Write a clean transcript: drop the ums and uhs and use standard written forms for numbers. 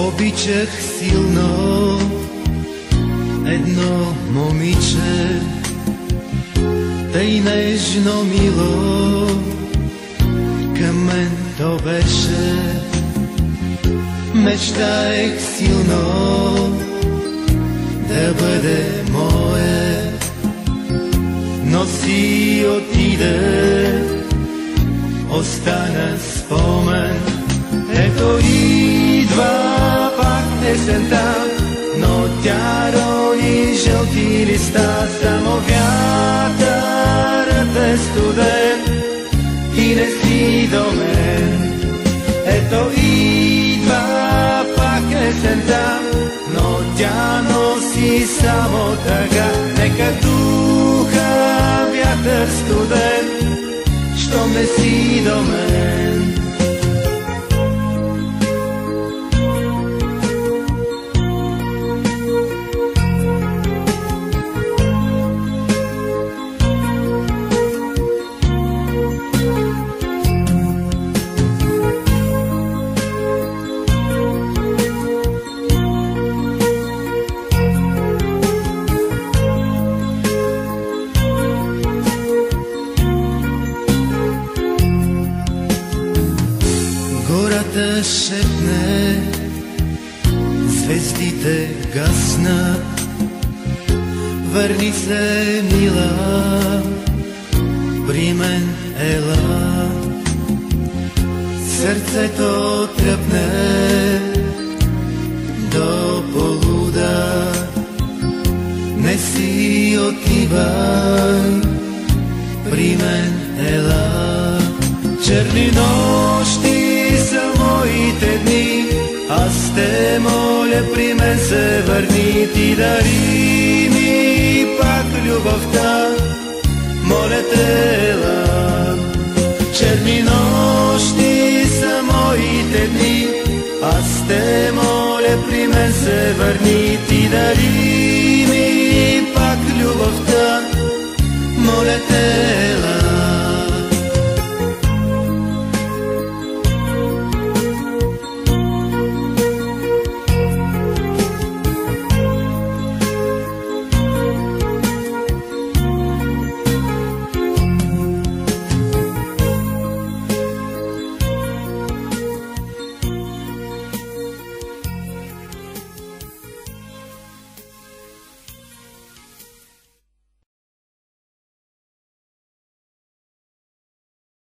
Обичах силно едно момиче, тъй нежно мило към мен то беше. Мечтаех силно да бъде мое, но си отиде, остана спомен. Ето идва пак есента, но тя рони жълти листа. Само вятърът е студен и не си до мен. Ето идва пак есента, но тя носи само тъга. Нека духа вятър студен, щом не си до мен. Гората шепне, звездите гаснат. Върни се, мила, при мен ела. Сърцето тръпне до полуда. Не си отивай, при мен ела. Черни нощи са моите дни, аз те моля, при мен се върни. Ти дари ми пак любовта, моля те, ела. Черни нощи са моите дни, аз те моля, при мен се върни. Ти дари ми